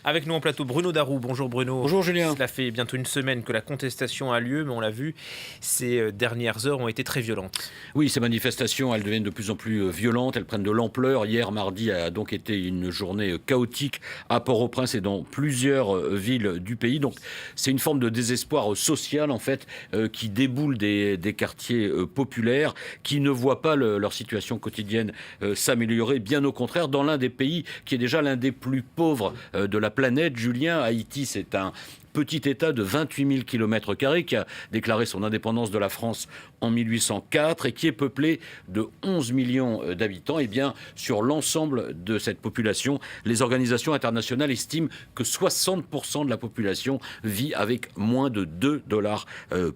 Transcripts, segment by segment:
Avec nous en plateau, Bruno Darou. Bonjour Bruno. Bonjour Julien. Cela fait bientôt une semaine que la contestation a lieu, mais on l'a vu, ces dernières heures ont été très violentes. Oui, ces manifestations, elles deviennent de plus en plus violentes, elles prennent de l'ampleur. Hier, mardi, a donc été une journée chaotique à Port-au-Prince et dans plusieurs villes du pays. Donc, c'est une forme de désespoir social, en fait, qui déboule des quartiers populaires, qui ne voient pas leur situation quotidienne s'améliorer. Bien au contraire, dans l'un des pays qui est déjà l'un des plus pauvres de la planète, Julien, Haïti, c'est un petit État de 28 000 km² qui a déclaré son indépendance de la France en 1804 et qui est peuplé de 11 millions d'habitants. Et bien, sur l'ensemble de cette population, les organisations internationales estiment que 60% de la population vit avec moins de 2 dollars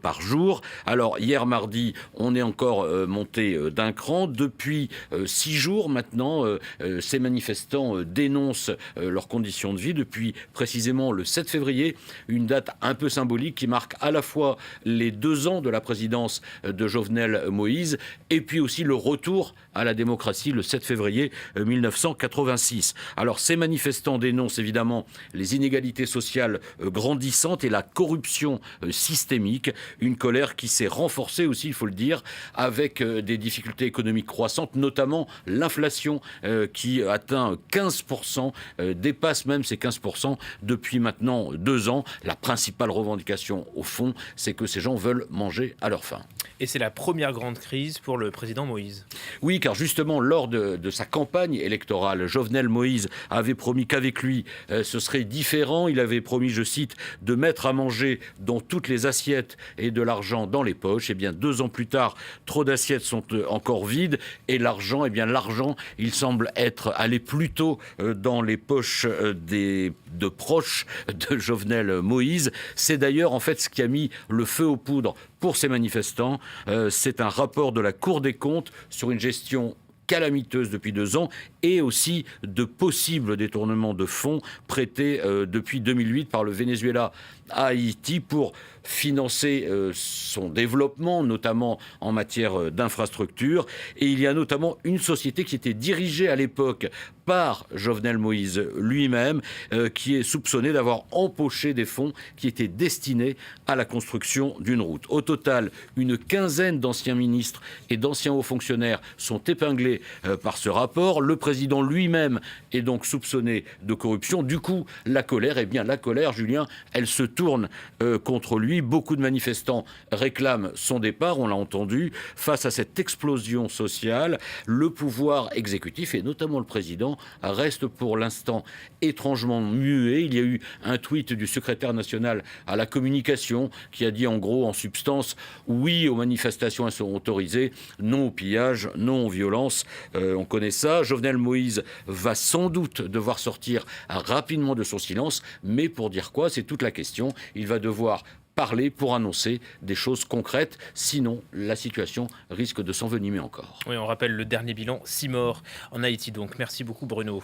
par jour. Alors, hier mardi, on est encore monté d'un cran. Depuis 6 jours maintenant, ces manifestants dénoncent leurs conditions de vie. Depuis précisément le 7 février, une date un peu symbolique qui marque à la fois les 2 ans de la présidence de Jovenel Moïse et puis aussi le retour à la démocratie le 7 février 1986. Alors ces manifestants dénoncent évidemment les inégalités sociales grandissantes et la corruption systémique, une colère qui s'est renforcée aussi, il faut le dire, avec des difficultés économiques croissantes, notamment l'inflation qui atteint 15%, dépasse même ces 15% depuis maintenant 2 ans. La principale revendication, au fond, c'est que ces gens veulent manger à leur faim. Et c'est la première grande crise pour le président Moïse. Oui, car justement, lors de sa campagne électorale, Jovenel Moïse avait promis qu'avec lui, ce serait différent. Il avait promis, je cite, de mettre à manger dans toutes les assiettes et de l'argent dans les poches. Eh bien, 2 ans plus tard, trop d'assiettes sont encore vides et l'argent, il semble être allé plutôt dans les poches de proches de Jovenel Moïse. C'est d'ailleurs en fait ce qui a mis le feu aux poudres pour ces manifestants. C'est un rapport de la Cour des comptes sur une gestion calamiteuse depuis 2 ans et aussi de possibles détournements de fonds prêtés depuis 2008 par le Venezuela à Haïti pour financer son développement, notamment en matière d'infrastructures. Et il y a notamment une société qui était dirigée à l'époque par Jovenel Moïse lui-même, qui est soupçonnée d'avoir empoché des fonds qui étaient destinés à la construction d'une route. Au total, une quinzaine d'anciens ministres et d'anciens hauts fonctionnaires sont épinglés par ce rapport. Le président lui-même est donc soupçonné de corruption. Du coup, la colère, Julien, elle se tourne contre lui. Beaucoup de manifestants réclament son départ, on l'a entendu. Face à cette explosion sociale, le pouvoir exécutif, et notamment le président, reste pour l'instant étrangement muet. Il y a eu un tweet du secrétaire national à la communication qui a dit en gros, en substance, oui aux manifestations, elles sont autorisées, non au pillage, non aux violences. On connaît ça. Jovenel Moïse va sans doute devoir sortir rapidement de son silence, mais pour dire quoi, c'est toute la question. Il va devoir parler pour annoncer des choses concrètes, sinon la situation risque de s'envenimer encore. Oui, on rappelle le dernier bilan, 6 morts en Haïti donc. Merci beaucoup Bruno.